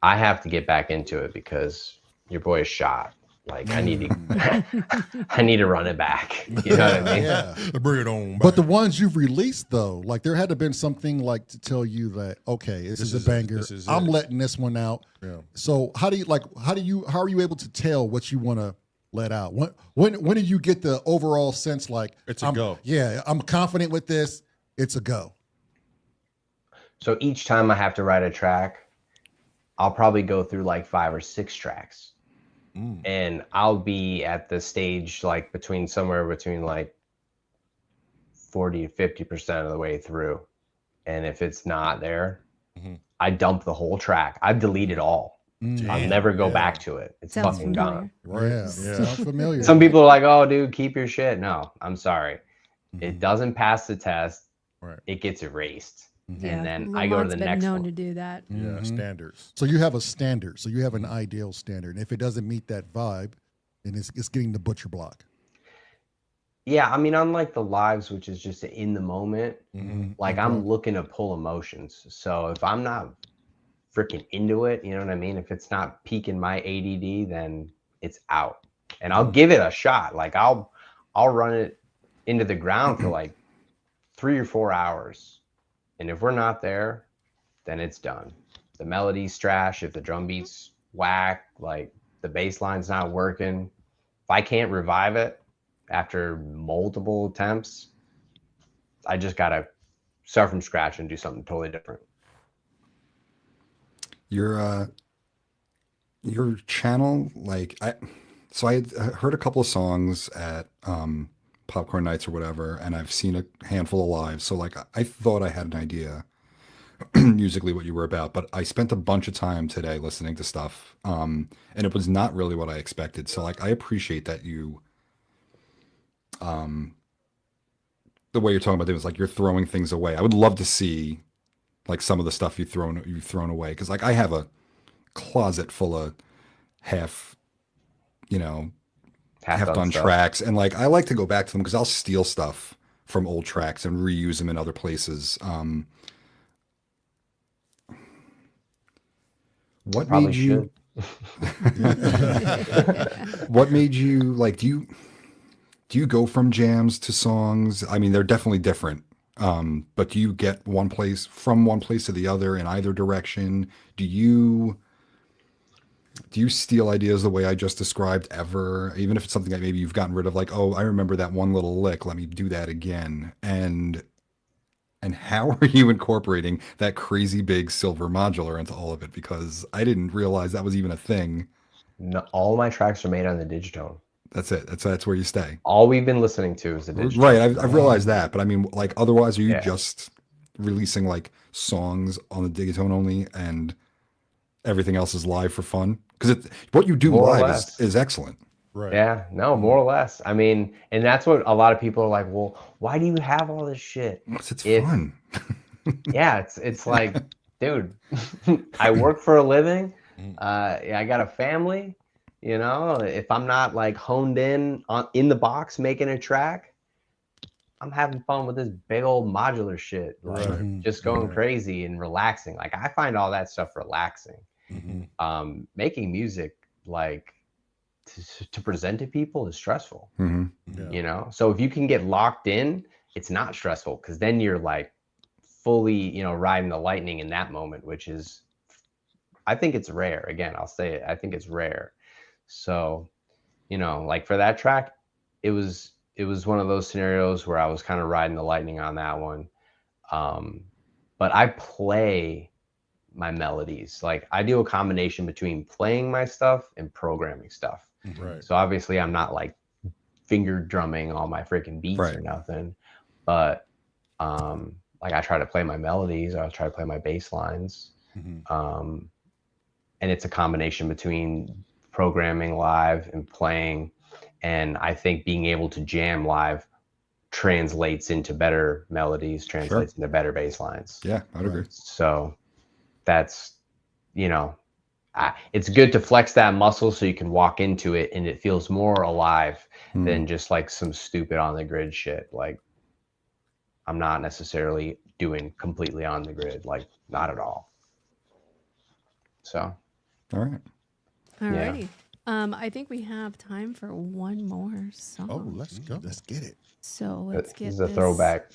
I have to get back into it because your boy is shot. Like I need to, I need to run it back. You know what I mean?
Yeah.
Bring it on.
But the ones you've released though, like there had to have been something like to tell you that, okay, this is a banger. I'm letting this one out.
Yeah.
So how are you able to tell what you want to let out? When did you get the overall sense like
It's a go?
Yeah, I'm confident with this. It's a go.
So each time I have to write a track, I'll probably go through like 5 or 6 tracks. And I'll be at the stage like somewhere between like 40 to 50% of the way through. And if it's not there, I dump the whole track. I delete it all. I'll never go back to it. It's
Sounds
fucking
familiar.
gone.
Yeah, sounds familiar.
Some people are like, oh, dude, keep your shit. No, I'm sorry. It doesn't pass the test. It gets erased. And then I go to the next
known
one.
to do that.
Yeah, standards.
So you have a standard. So you have an ideal standard. And if it doesn't meet that vibe, then it's getting the butcher block.
Yeah, I mean, unlike the lives, which is just in the moment, like I'm looking to pull emotions. So if I'm not freaking into it, you know what I mean? If it's not piquing my ADD, then it's out. And I'll give it a shot. Like I'll run it into the ground for like 3 or 4 hours. And if we're not there, then it's done. The melody's trash. If the drum beat's whack, like the bass line's not working. If I can't revive it after multiple attempts, I just gotta start from scratch and do something totally different.
Your channel, like I had heard a couple of songs at Popcorn Nights or whatever, and I've seen a handful of lives. So like I thought I had an idea musically what you were about, but I spent a bunch of time today listening to stuff, and it was not really what I expected. So like I appreciate that you, the way you're talking about things, like you're throwing things away. I would love to see like some of the stuff you've thrown away, because like I have a closet full of half done tracks, and like I like to go back to them because I'll steal stuff from old tracks and reuse them in other places. What made you what made you like, do you go from jams to songs? I mean, they're definitely different, but do you get from one place to the other in either direction? Do you steal ideas the way I just described ever, even if it's something that maybe you've gotten rid of, like, oh, I remember that one little lick, let me do that again? And how are you incorporating that crazy big silver modular into all of it? Because I didn't realize that was even a thing.
No, all of my tracks are made on the Digitone.
That's it. That's where you stay.
All we've been listening to is the Digitone.
Right. I've realized that, but I mean, like, otherwise, are you just releasing like songs on the Digitone only, and everything else is live for fun? Because what you do live is excellent.
Right.
Yeah, no, more or less. I mean, and that's what a lot of people are like, well, why do you have all this shit?
It's fun.
Yeah, it's like, dude, I work for a living. I got a family. You know, if I'm not like honed in the box making a track, I'm having fun with this big old modular shit, like just going crazy and relaxing. Like I find all that stuff relaxing. Making music, like to present to people, is stressful. You know, so if you can get locked in, it's not stressful, because then you're like fully, you know, riding the lightning in that moment, which is, I think it's rare. Again, I'll say it, I think it's rare. So, you know, like for that track, it was one of those scenarios where I was kind of riding the lightning on that one. But I play my melodies. Like I do a combination between playing my stuff and programming stuff.
Right.
So obviously I'm not like finger drumming all my freaking beats or nothing, but like I try to play my melodies, I try to play my bass lines. and it's a combination between programming live and playing. And I think being able to jam live translates into better melodies, translates into better bass lines.
Yeah, I'd agree.
So that's, it's good to flex that muscle so you can walk into it and it feels more alive than just like some stupid on the grid shit. Like, I'm not necessarily doing completely on the grid, like not at all. So,
all right.
Alrighty. I think we have time for one more song.
Oh, let's go.
Let's get it.
So let's get
this is a
this
throwback.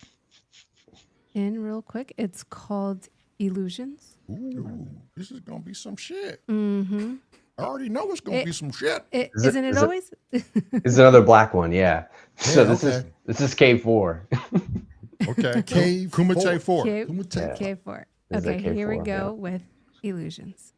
in real quick. It's called Illusions.
Ooh, this is gonna be some shit.
Mm-hmm.
I already know it's gonna be some shit.
Isn't it always?
This is another black one, yeah. So
Yeah,
this is K4.
Okay,
Cave
Kumite 4.
K4.
This is a
Okay, here we
K4,
go
yeah.
with Illusions.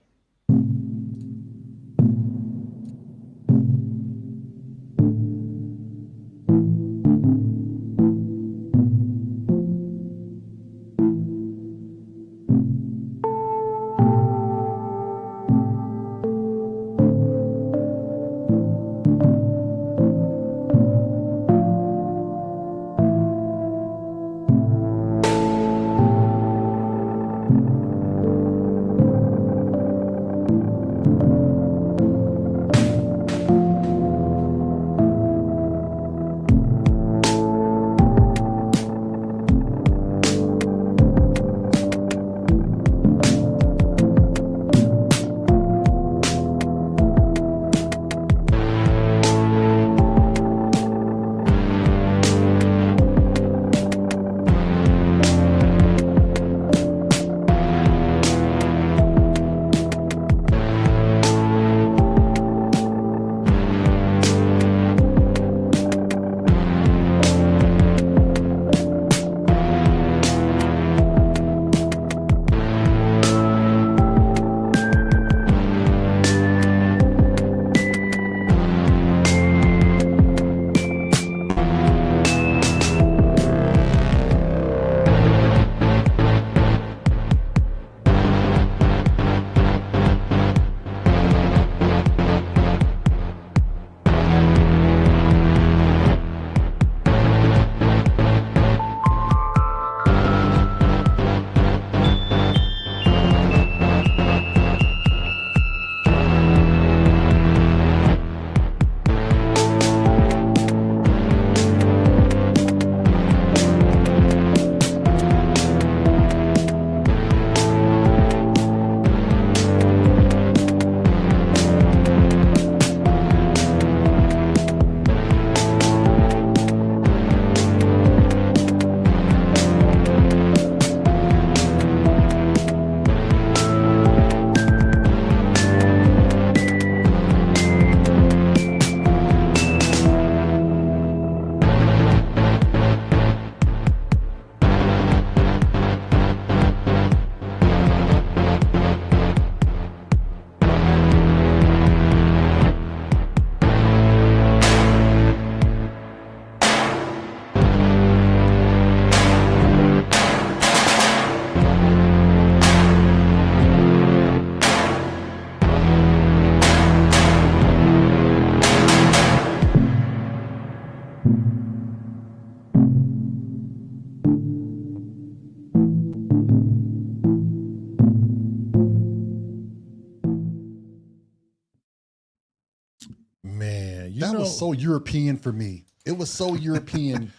Man,
That was so European for me. It was so European.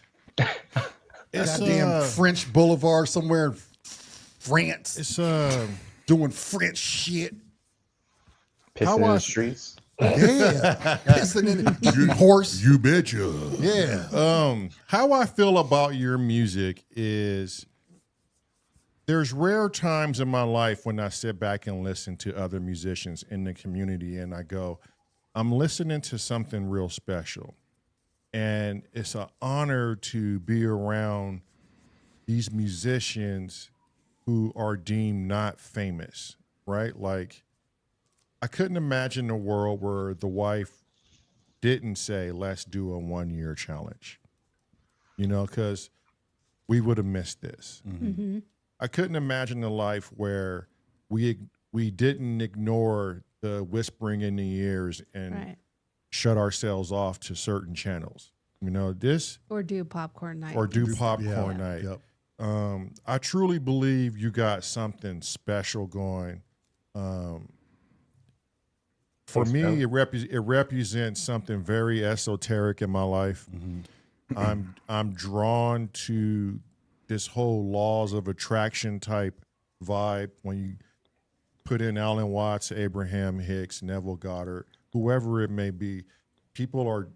it's
Goddamn French Boulevard somewhere in France.
it's
doing French shit.
Pissing in the streets.
Yeah. Pissing in eating horse.
you betcha.
Yeah.
How I feel about your music is there's rare times in my life when I sit back and listen to other musicians in the community and I go, I'm listening to something real special. And it's an honor to be around these musicians who are deemed not famous, right? Like, I couldn't imagine a world where the wife didn't say, let's do a 1-year challenge, because we would have missed this.
Mm-hmm.
I couldn't imagine a life where we we didn't ignore the whispering in the ears and
Right.
shut ourselves off to certain channels. You know, this
Or do popcorn night.
or do
instead.
popcorn
Yeah.
night.
Yep.
I truly believe you got something special going. For
Thanks,
me,
bro.
it represents something very esoteric in my life. I'm drawn to this whole laws of attraction type vibe when you put in Alan Watts, Abraham Hicks, Neville Goddard, whoever it may be. People are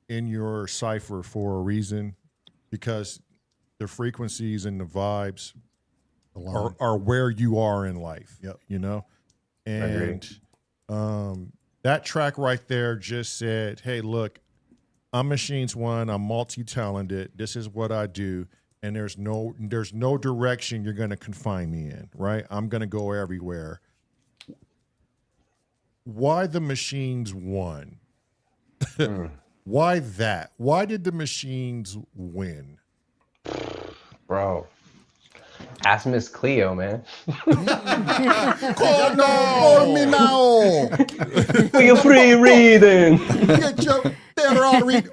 in your cipher for a reason because the frequencies and the vibes are where you are in life.
Yep.
You know?
Agreed.
And that track right there just said, hey, look, I'm Machines Won. I'm multi-talented. This is what I do. And there's no direction you're going to confine me in, right? I'm going to go everywhere. Why the Machines won? Why that? Why did the Machines win?
Bro. Ask Miss Cleo, man.
Call me now.
For your free reading.
Get your Ferrari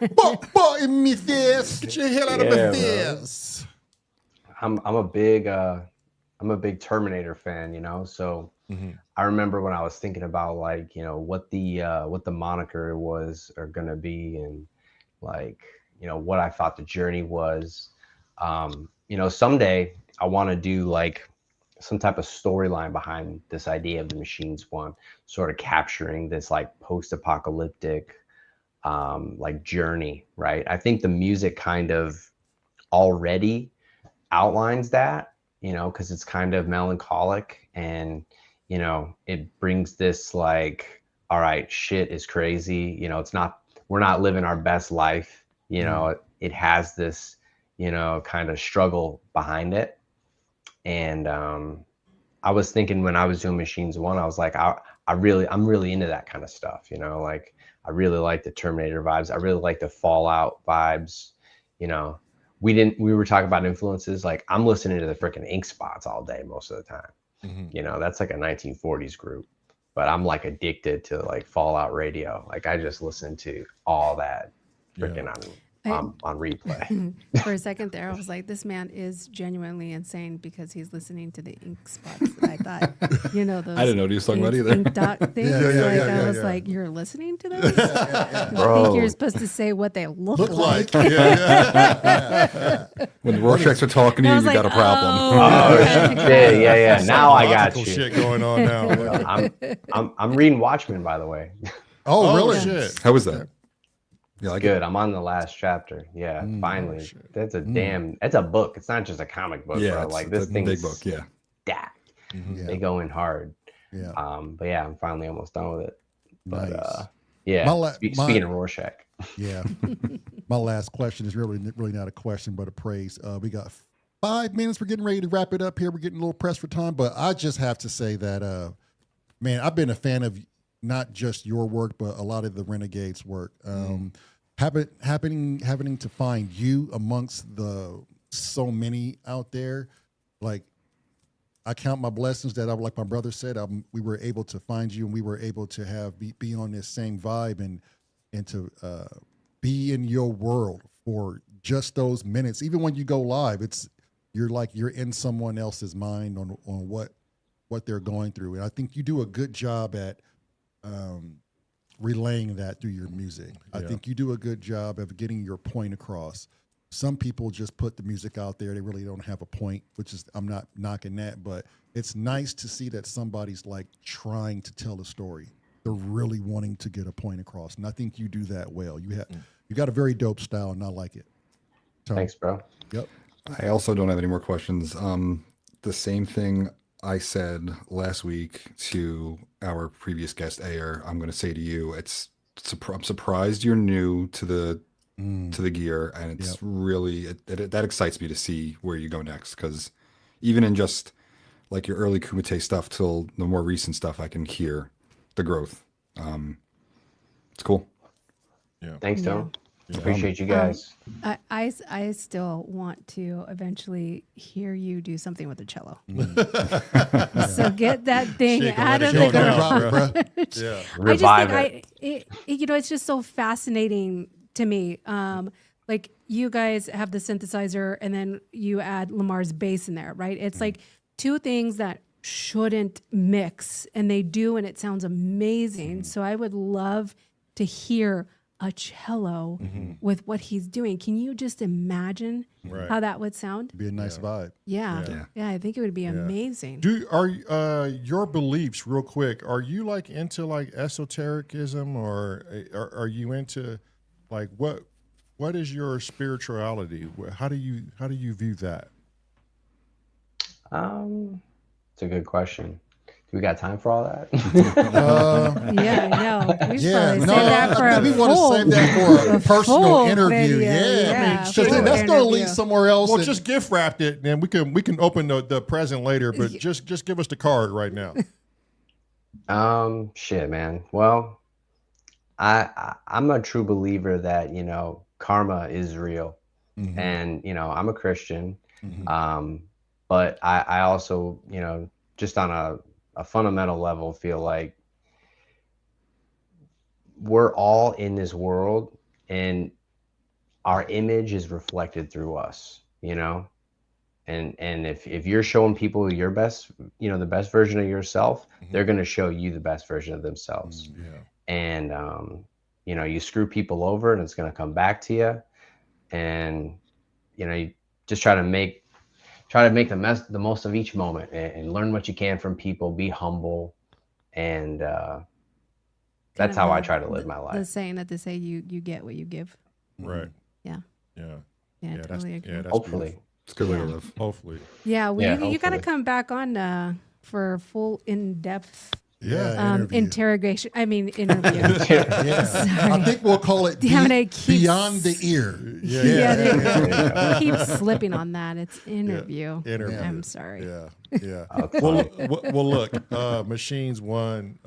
in me face. Get your hell out of
Yeah,
my
bro.
face.
I'm a big Terminator fan, you know. So I remember when I was thinking about like, you know, what the moniker was or gonna be, and like, you know, what I thought the journey was. You know, someday I want to do like some type of storyline behind this idea of the Machines Won, sort of capturing this like post-apocalyptic like journey, right? I think the music kind of already outlines that, you know, because it's kind of melancholic, and you know, it brings this like, all right, shit is crazy, you know, we're not living our best life, you know. It has this, you know, kind of struggle behind it. And I was thinking when I was doing Machines Won, I was like, I'm really into that kind of stuff, you know, like I really like the Terminator vibes. I really like the Fallout vibes, you know. We were talking about influences, like I'm listening to the freaking Ink Spots all day most of the time. You know, that's like a 1940s group, but I'm like addicted to like Fallout radio. Like I just listen to all that freaking on replay.
For a second there, I was like, this man is genuinely insane because he's listening to the Ink Spots. I thought, you know, those
I didn't know what he was talking about either.
Ink dot things. I was like, you're listening to those? I think you're supposed to say what they look like.
When
When the Rorschachs are talking to
I
you,
was
you
like,
got a problem.
Oh shit! Yeah. Now I got
Psychological
you.
shit going on now.
I'm reading Watchmen, by the way.
Oh, really?
Shit.
How was that? Yeah, like
Good. I'm on the last chapter. Yeah, finally. That's a book. It's not just a comic book,
Yeah,
bro.
it's
Like
a
this thing's
big book. Yeah.
stacked.
Yeah.
They go in hard.
Yeah.
But yeah, I'm finally almost done with it. But
Nice.
yeah. Speaking of Rorschach.
Yeah. My last question is really not a question, but a praise. We got 5 minutes. We're getting ready to wrap it up here. We're getting a little pressed for time, but I just have to say that, man, I've been a fan of not just your work, but a lot of the Renegades' work. Happening to find you amongst the so many out there, like I count my blessings that like my brother said, we were able to find you, and we were able to be on this same vibe and to be in your world for just those minutes. Even when you go live, you're in someone else's mind on what they're going through, and I think you do a good job at relaying that through your music. I think you do a good job of getting your point across. Some people just put the music out there. They really don't have a point, which is, I'm not knocking that, but it's nice to see that somebody's like trying to tell a story. They're really wanting to get a point across. And I think you do that well. You got a very dope style, and I like it. Tony.
Thanks, bro.
Yep.
I also don't have any more questions. The same thing I said last week to our previous guest Ayer, I'm going to say to you, I'm surprised you're new to the gear, and it's really that excites me to see where you go next, because even in just like your early Kumite stuff till the more recent stuff, I can hear the growth. It's cool.
Yeah.
Thanks, Tone. Appreciate you guys.
I still want to eventually hear you do something with the cello. So get that thing
Shit,
out
let it
of
go
the
now,
garage.
bruh. Yeah.
Revive
I just think it's just so fascinating to me. Like you guys have the synthesizer and then you add Lamar's bass in there, right? It's like two things that shouldn't mix and they do, and it sounds amazing. So I would love to hear a cello with what he's doing. Can you just imagine how that would sound?
Be a nice vibe.
Yeah. I think it would be amazing.
Are your beliefs, real quick, are you like into like esotericism, or are you into like what is your spirituality? How do you view that?
It's a good question. Do we got time for all that?
Yeah, I know. We should
Yeah,
probably
no,
save that for
I
a
think we want to
full,
save that for a personal
full
interview.
video.
Yeah,
full
because that's going to
interview.
lead somewhere else.
Well,
and-
just gift wrapped it, and we can open the present later. But just give us the card right now.
Shit, man. Well, I'm a true believer that, karma is real. And, I'm a Christian. But I also, just on a fundamental level, feel like we're all in this world and our image is reflected through us, and if you're showing people your best, the best version of yourself, they're going to show you the best version of themselves. And you screw people over and it's going to come back to you. And you just try to make the most of each moment and learn what you can from people, be humble. And that's how I try to live my
The
life.
saying that they say you get what you give.
Right.
Yeah.
Yeah.
Yeah, totally agree.
Yeah, that's
Hopefully.
beautiful.
It's a good way to live.
Hopefully.
Yeah, you got to
hopefully.
come back on for full
Yeah,
in-depth
interview.
interrogation. I mean, interview.
I think we'll call it
Damn it, I keep
Beyond the Ear.
I keep slipping on that. It's interview.
Interview.
I'm sorry.
Yeah.
That's
Well,
funny.
well, look, Machines Won.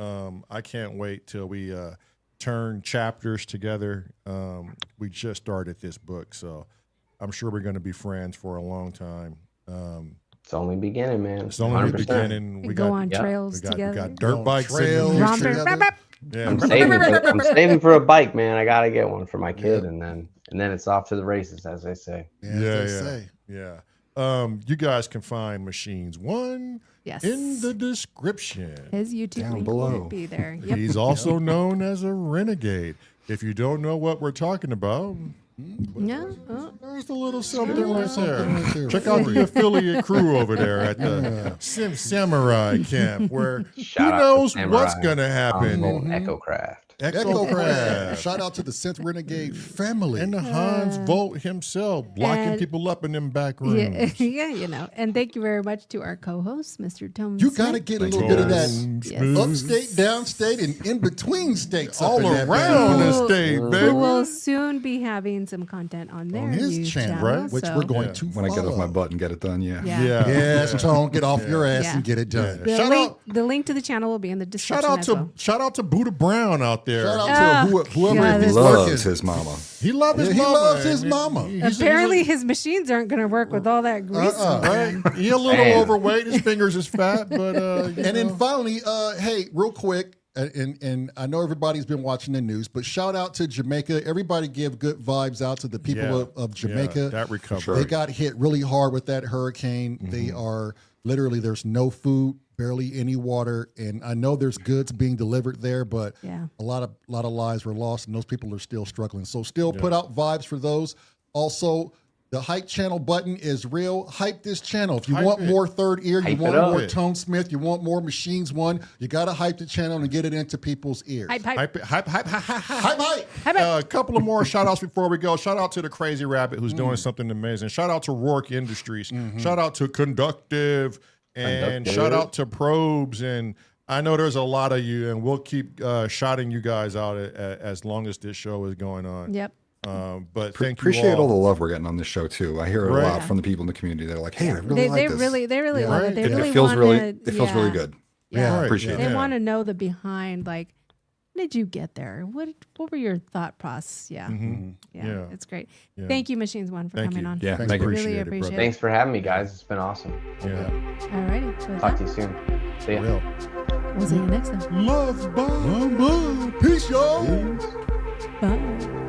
I can't wait till we turn chapters together. We just started this book, so I'm sure we're going to be friends for a long time.
It's only beginning, man.
It's only the
100%.
beginning.
We go on trails
we
together.
got dirt bikes
trails
in the
Romper.
future.
together.
Yeah.
I'm saving for a bike, man. I gotta get one for my kid, and then it's off to the races, as they say.
As they say.
Yeah. You guys can find Machines Won
Yes.
in the description.
His YouTube
Down
link
below.
will be there. Yep.
He's also known as a renegade. If you don't know what we're talking about,
Yeah.
there's a little something right
Something right
there.
there
Check
for
out
you.
the affiliate crew over there at the Samurai Camp, where
Shout
who
out
knows
to
what's
Samurai.
going to happen.
Echo Craft.
Echocraft. Shout out to the Synth Renegade family.
And the Hans Volt himself, blocking
and-
people up in them back
Yeah,
rooms.
yeah, And thank you very much to our co-host, Mr. Tom.
You got to
Smith.
get a little bit of that
Yes.
upstate, downstate, and in between states. up
All
in that
around
bad
the
boy.
state,
Who
baby.
will soon be having some content on their
On his
YouTube
channel,
right?
which
so-
we're going
Yeah.
to
When I get off my butt and get it done, yeah.
Yeah.
Yeah.
Yes, Tone, get off your ass
Yeah.
and get it done.
The
Shout
link,
out-
the link to the channel will be in the description.
Shout out
as
to
well.
shout out to Buddha Brown out there.
Shout out
Oh,
to whoever
God,
he's
this-
working.
Loves his mama.
He loves his
Yeah, he
mama.
loves his
and
mama.
he's
Apparently, his machines aren't going to work with all that grease.
right. He a little
Damn.
overweight. His fingers is fat, but
And then finally, hey, real quick, and I know everybody's been watching the news, but shout out to Jamaica. Everybody give good vibes out to the people of Jamaica.
that recovery.
Sure.
They got hit really hard with that hurricane. They are literally, there's no food, barely any water, and I know there's goods being delivered there, but
Yeah.
a lot of lives were lost, and those people are still struggling. So still put out vibes for those. Also, the hype channel button is real. Hype this channel. If you
Hype
want
it.
more Third Ear, you
Hype
want
it up.
more Tone Smith, you want more Machines Won, you got to hype the channel and get it into people's ears.
Hype, hype.
hype, hype, hype, hype, hype, hype.
Hype.
Hype it.
A couple of more shout outs before we go. Shout out to the Crazy Rabbit who's doing something amazing. Shout out to Rourke Industries. Shout out to Conductive. And shout out to Probes. And I know there's a lot of you, and we'll keep shouting you guys out as long as this show is going on.
Yep.
But thank
Appreciate
you
all the love we're getting on this show too. I hear it
Right.
a lot from the people in the community. They're like, "Hey, I really
They
like this.
really love it. They
It
really
it feels
wanna,
really, it feels really
yeah.
good."
Yeah.
Right,
Appreciate
They
it.
want to know the behind, like, did you get there? What were your thought process? Yeah.
Yeah.
It's great.
Yeah.
Thank you, Machines One, for
Thank
coming
you.
on.
Yeah,
Thanks,
thank you.
Really
appreciate it,
appreciate
brother.
it.
Thanks for having me, guys. It's been awesome.
Yeah.
All righty. With
Talk to
that,
you soon. See ya.
Real.
we'll see you next time.
Love, bye. Peace, y'all.
Bye.